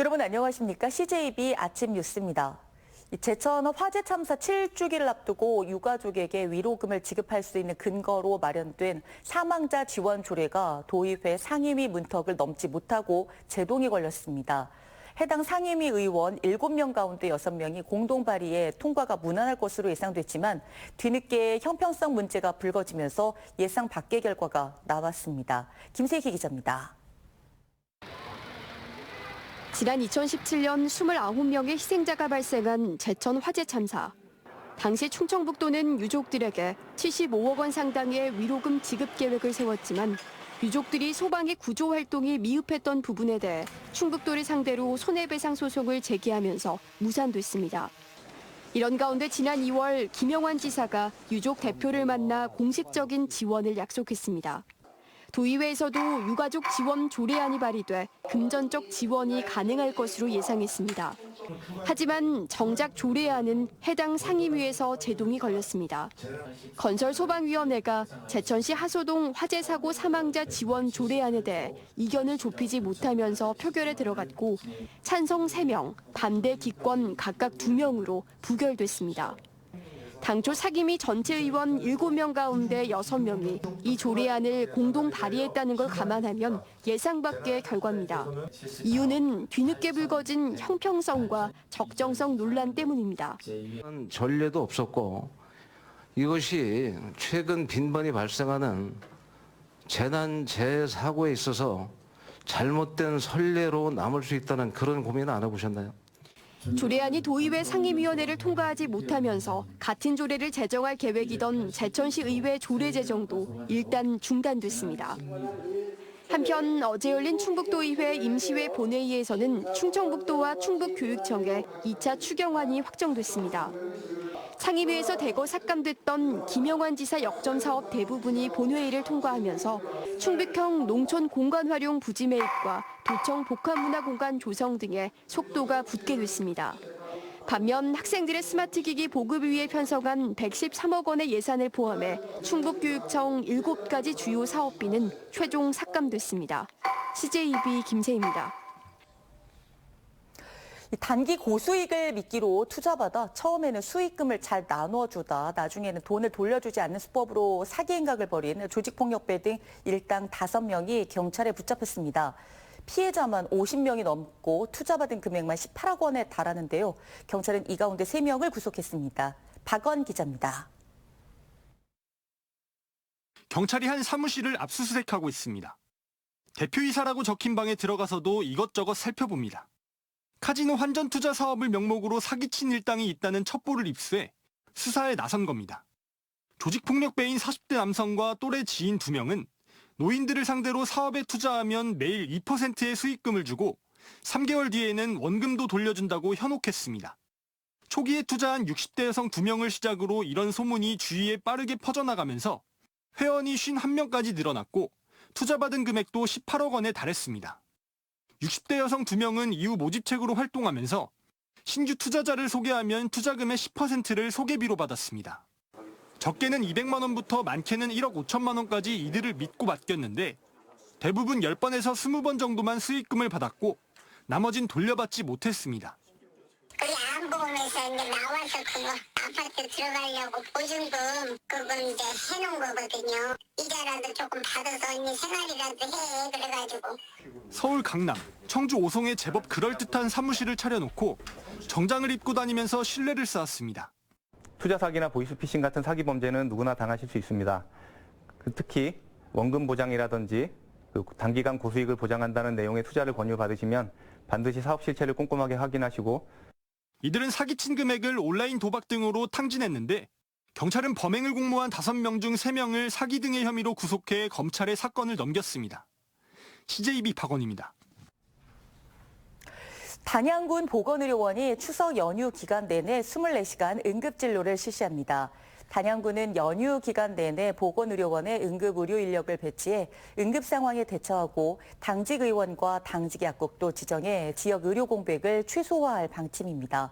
여러분 안녕하십니까? CJB 아침 뉴스입니다. 제천 화재 참사 7주기를 앞두고 유가족에게 위로금을 지급할 수 있는 근거로 마련된 사망자 지원 조례가 도의회 상임위 문턱을 넘지 못하고 제동이 걸렸습니다. 해당 상임위 의원 7명 가운데 6명이 공동 발의에 통과가 무난할 것으로 예상됐지만 뒤늦게 형평성 문제가 불거지면서 예상 밖의 결과가 나왔습니다. 김세희 기자입니다. 지난 2017년 29명의 희생자가 발생한 제천 화재 참사. 당시 충청북도는 유족들에게 75억 원 상당의 위로금 지급 계획을 세웠지만 유족들이 소방의 구조 활동이 미흡했던 부분에 대해 충북도를 상대로 손해배상 소송을 제기하면서 무산됐습니다. 이런 가운데 지난 2월 김영환 지사가 유족 대표를 만나 공식적인 지원을 약속했습니다. 도의회에서도 유가족 지원 조례안이 발의돼 금전적 지원이 가능할 것으로 예상했습니다. 하지만 정작 조례안은 해당 상임위에서 제동이 걸렸습니다. 건설소방위원회가 제천시 하소동 화재 사고 사망자 지원 조례안에 대해 이견을 좁히지 못하면서 표결에 들어갔고 찬성 3명, 반대 기권 각각 2명으로 부결됐습니다. 당초 상임위 전체 의원 7명 가운데 6명이 이 조례안을 공동 발의했다는 걸 감안하면 예상 밖의 결과입니다. 이유는 뒤늦게 불거진 형평성과 적정성 논란 때문입니다. 전례도 없었고 이것이 최근 빈번히 발생하는 재난 재사고에 있어서 잘못된 선례로 남을 수 있다는 그런 고민은 안 해보셨나요? 조례안이 도의회 상임위원회를 통과하지 못하면서 같은 조례를 제정할 계획이던 제천시 의회 조례 제정도 일단 중단됐습니다. 한편 어제 열린 충북도의회 임시회 본회의에서는 충청북도와 충북교육청에 2차 추경안이 확정됐습니다. 상임위에서 대거 삭감됐던 김영환 지사 역전 사업 대부분이 본회의를 통과하면서 충북형 농촌 공간 활용 부지 매입과 도청 복합문화공간 조성 등의 속도가 붙게 됐습니다. 반면 학생들의 스마트 기기 보급을 위해 편성한 113억 원의 예산을 포함해 충북교육청 7가지 주요 사업비는 최종 삭감됐습니다. CJB 김세희입니다. 단기 고수익을 미끼로 투자받아 처음에는 수익금을 잘 나눠주다 나중에는 돈을 돌려주지 않는 수법으로 사기 행각을 벌인 조직폭력배 등 일당 5명이 경찰에 붙잡혔습니다. 피해자만 50명이 넘고 투자받은 금액만 18억 원에 달하는데요. 경찰은 이 가운데 3명을 구속했습니다. 박원 기자입니다. 경찰이 한 사무실을 압수수색하고 있습니다. 대표이사라고 적힌 방에 들어가서도 이것저것 살펴봅니다. 카지노 환전투자 사업을 명목으로 사기친 일당이 있다는 첩보를 입수해 수사에 나선 겁니다. 조직폭력배인 40대 남성과 또래 지인 2명은 노인들을 상대로 사업에 투자하면 매일 2%의 수익금을 주고 3개월 뒤에는 원금도 돌려준다고 현혹했습니다. 초기에 투자한 60대 여성 2명을 시작으로 이런 소문이 주위에 빠르게 퍼져나가면서 회원이 51명까지 늘어났고 투자받은 금액도 18억 원에 달했습니다. 60대 여성 2명은 이후 모집책으로 활동하면서 신규 투자자를 소개하면 투자금의 10%를 소개비로 받았습니다. 적게는 200만 원부터 많게는 1억 5천만 원까지 이들을 믿고 맡겼는데 대부분 10번에서 20번 정도만 수익금을 받았고 나머진 돌려받지 못했습니다. 우리 안보험에서 이제 나와서 그거 아파트 들어가려고 보증금 그거 이제 해놓은 거거든요. 이자라도 조금 받아서 이제 생활이라도 해 그래가지고. 서울 강남, 청주 오송에 제법 그럴듯한 사무실을 차려놓고 정장을 입고 다니면서 신뢰를 쌓았습니다. 투자 사기나 보이스피싱 같은 사기 범죄는 누구나 당하실 수 있습니다. 특히 원금 보장이라든지 단기간 고수익을 보장한다는 내용의 투자를 권유받으시면 반드시 사업 실체를 꼼꼼하게 확인하시고 이들은 사기친 금액을 온라인 도박 등으로 탕진했는데 경찰은 범행을 공모한 5명 중 3명을 사기 등의 혐의로 구속해 검찰에 사건을 넘겼습니다. CJB 박원입니다. 단양군 보건의료원이 추석 연휴 기간 내내 24시간 응급진료를 실시합니다. 단양군은 연휴 기간 내내 보건의료원에 응급의료 인력을 배치해 응급 상황에 대처하고 당직 의원과 당직 약국도 지정해 지역 의료 공백을 최소화할 방침입니다.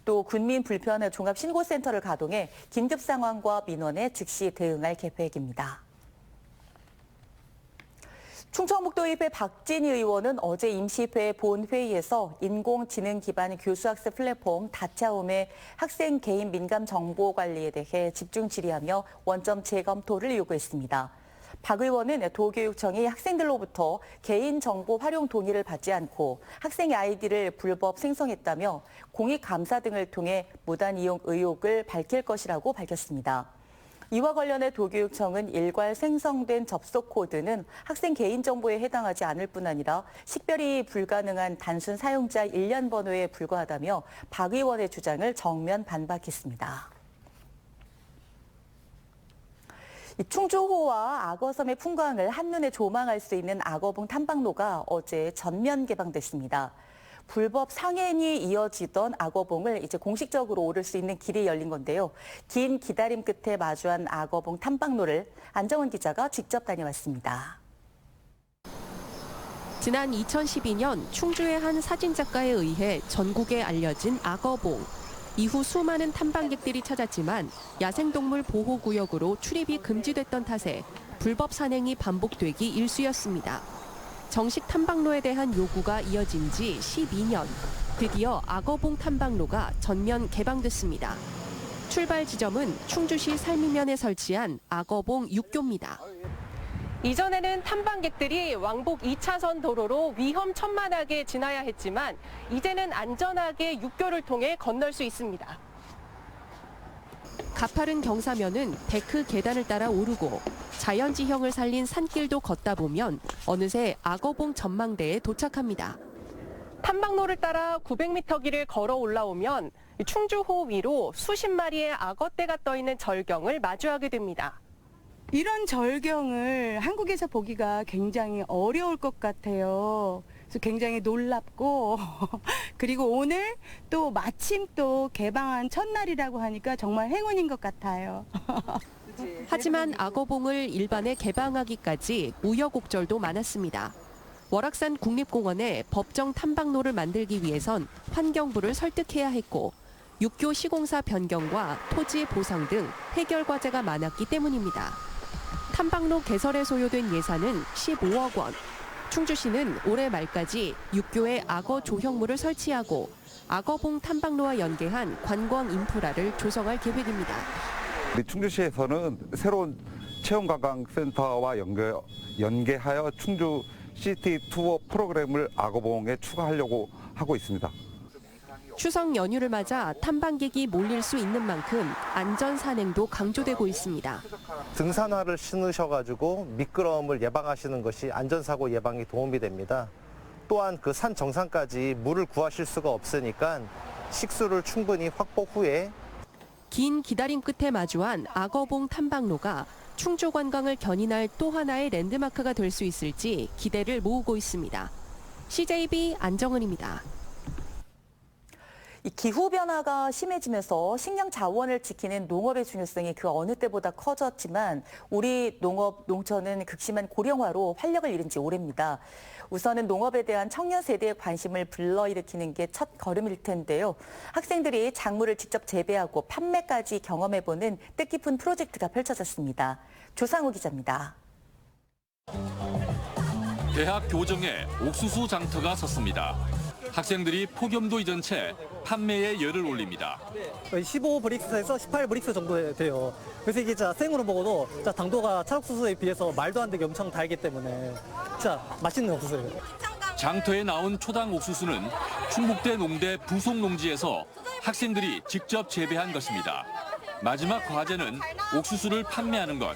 또 군민 불편 종합신고센터를 가동해 긴급 상황과 민원에 즉시 대응할 계획입니다. 충청북도의회 박진희 의원은 어제 임시회 본회의에서 인공지능 기반 교수학습 플랫폼 다차움의 학생 개인 민감 정보 관리에 대해 집중 질의하며 원점 재검토를 요구했습니다. 박 의원은 도교육청이 학생들로부터 개인정보 활용 동의를 받지 않고 학생의 아이디를 불법 생성했다며 공익감사 등을 통해 무단 이용 의혹을 밝힐 것이라고 밝혔습니다. 이와 관련해 도교육청은 일괄 생성된 접속 코드는 학생 개인정보에 해당하지 않을 뿐 아니라 식별이 불가능한 단순 사용자 일련 번호에 불과하다며 박 의원의 주장을 정면 반박했습니다. 충주호와 악어섬의 풍광을 한눈에 조망할 수 있는 악어봉 탐방로가 어제 전면 개방됐습니다. 불법 상행이 이어지던 악어봉을 이제 공식적으로 오를 수 있는 길이 열린 건데요. 긴 기다림 끝에 마주한 악어봉 탐방로를 안정원 기자가 직접 다녀왔습니다. 지난 2012년 충주의 한 사진작가에 의해 전국에 알려진 악어봉. 이후 수많은 탐방객들이 찾았지만 야생동물 보호구역으로 출입이 금지됐던 탓에 불법 산행이 반복되기 일쑤였습니다. 정식 탐방로에 대한 요구가 이어진 지 12년. 드디어 악어봉 탐방로가 전면 개방됐습니다. 출발 지점은 충주시 살미면에 설치한 악어봉 육교입니다. 이전에는 탐방객들이 왕복 2차선 도로로 위험천만하게 지나야 했지만 이제는 안전하게 육교를 통해 건널 수 있습니다. 가파른 경사면은 데크 계단을 따라 오르고 자연지형을 살린 산길도 걷다 보면 어느새 악어봉 전망대에 도착합니다. 탐방로를 따라 900m 길을 걸어 올라오면 충주호 위로 수십 마리의 악어떼가 떠 있는 절경을 마주하게 됩니다. 이런 절경을 한국에서 보기가 굉장히 어려울 것 같아요. 그래서 굉장히 놀랍고 그리고 오늘 또 마침 또 개방한 첫날이라고 하니까 정말 행운인 것 같아요. 하지만 악어봉을 일반에 개방하기까지 우여곡절도 많았습니다. 월악산 국립공원에 법정 탐방로를 만들기 위해선 환경부를 설득해야 했고 육교 시공사 변경과 토지 보상 등 해결 과제가 많았기 때문입니다. 탐방로 개설에 소요된 예산은 15억 원. 충주시는 올해 말까지 육교에 악어 조형물을 설치하고 악어봉 탐방로와 연계한 관광 인프라를 조성할 계획입니다. 우리 충주시에서는 새로운 체험관광센터와 연계하여 충주 시티 투어 프로그램을 악어봉에 추가하려고 하고 있습니다. 추석 연휴를 맞아 탐방객이 몰릴 수 있는 만큼 안전 산행도 강조되고 있습니다. 등산화를 신으셔가지고 미끄러움을 예방하시는 것이 안전사고 예방에 도움이 됩니다. 또한 그 산 정상까지 물을 구하실 수가 없으니까 식수를 충분히 확보 후에 긴 기다림 끝에 마주한 악어봉 탐방로가 충주 관광을 견인할 또 하나의 랜드마크가 될 수 있을지 기대를 모으고 있습니다. CJB 안정은입니다. 이 기후변화가 심해지면서 식량 자원을 지키는 농업의 중요성이 그 어느 때보다 커졌지만 우리 농촌은 극심한 고령화로 활력을 잃은 지 오래입니다. 우선은 농업에 대한 청년 세대의 관심을 불러일으키는 게 첫 걸음일 텐데요. 학생들이 작물을 직접 재배하고 판매까지 경험해보는 뜻깊은 프로젝트가 펼쳐졌습니다. 조상우 기자입니다. 대학 교정에 옥수수 장터가 섰습니다. 학생들이 폭염도 잊은 채 판매에 열을 올립니다. 15브릭스에서 18브릭스 정도 돼요. 그래서 이게 진짜 생으로 먹어도 진짜 당도가 찰옥수수에 비해서 말도 안 되게 엄청 달기 때문에 진짜 맛있는 옥수수예요. 장터에 나온 초당 옥수수는 충북대 농대 부속 농지에서 학생들이 직접 재배한 것입니다. 마지막 과제는 옥수수를 판매하는 것.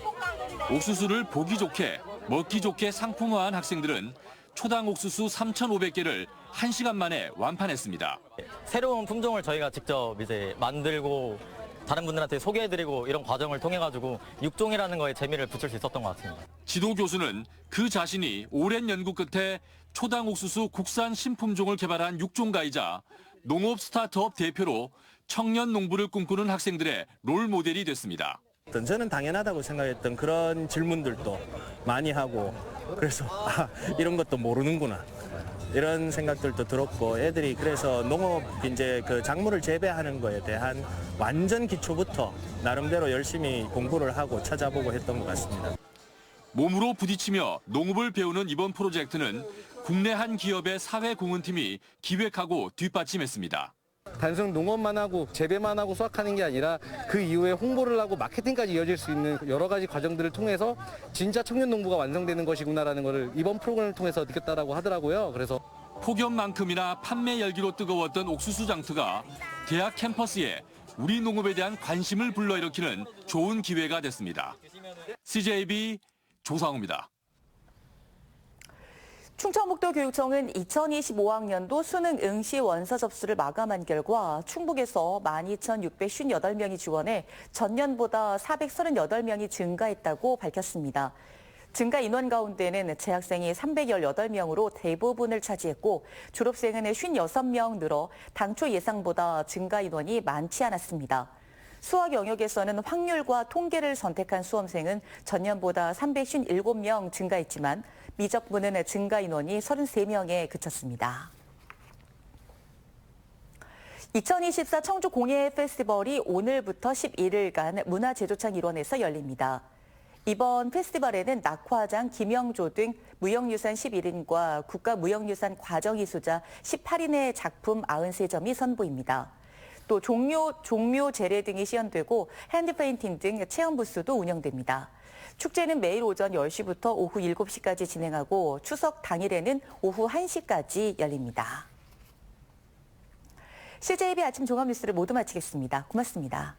옥수수를 보기 좋게, 먹기 좋게 상품화한 학생들은 초당 옥수수 3,500개를 1시간 만에 완판했습니다. 새로운 품종을 저희가 직접 이제 만들고 다른 분들한테 소개해드리고 이런 과정을 통해가지고 육종이라는 거에 재미를 붙일 수 있었던 것 같습니다. 지도 교수는 그 자신이 오랜 연구 끝에 초당 옥수수 국산 신품종을 개발한 육종가이자 농업 스타트업 대표로 청년 농부를 꿈꾸는 학생들의 롤 모델이 됐습니다. 저는 당연하다고 생각했던 그런 질문들도 많이 하고 그래서 이런 것도 모르는구나 이런 생각들도 들었고 애들이 그래서 농업 이제 그 작물을 재배하는 거에 대한 완전 기초부터 나름대로 열심히 공부를 하고 찾아보고 했던 것 같습니다. 몸으로 부딪히며 농업을 배우는 이번 프로젝트는 국내 한 기업의 사회공헌팀이 기획하고 뒷받침했습니다. 단순 농업만 하고 재배만 하고 수확하는 게 아니라 그 이후에 홍보를 하고 마케팅까지 이어질 수 있는 여러 가지 과정들을 통해서 진짜 청년 농부가 완성되는 것이구나라는 것을 이번 프로그램을 통해서 느꼈다라고 하더라고요. 그래서 폭염만큼이나 판매 열기로 뜨거웠던 옥수수 장터가 대학 캠퍼스에 우리 농업에 대한 관심을 불러일으키는 좋은 기회가 됐습니다. CJB 조상우입니다. 충청북도 교육청은 2025학년도 수능 응시 원서 접수를 마감한 결과 충북에서 12,658명이 지원해 전년보다 438명이 증가했다고 밝혔습니다. 증가 인원 가운데는 재학생이 318명으로 대부분을 차지했고 졸업생은 56명 늘어 당초 예상보다 증가 인원이 많지 않았습니다. 수학 영역에서는 확률과 통계를 선택한 수험생은 전년보다 357명 증가했지만 미적분은 증가 인원이 33명에 그쳤습니다. 2024 청주 공예 페스티벌이 오늘부터 11일간 문화제조창 일원에서 열립니다. 이번 페스티벌에는 낙화장 김영조 등 무형유산 11인과 국가무형유산 과정이수자 18인의 작품 93점이 선보입니다. 또 종묘 재래 등이 시연되고 핸드페인팅 등 체험 부스도 운영됩니다. 축제는 매일 오전 10시부터 오후 7시까지 진행하고 추석 당일에는 오후 1시까지 열립니다. CJB 아침 종합뉴스를 모두 마치겠습니다. 고맙습니다.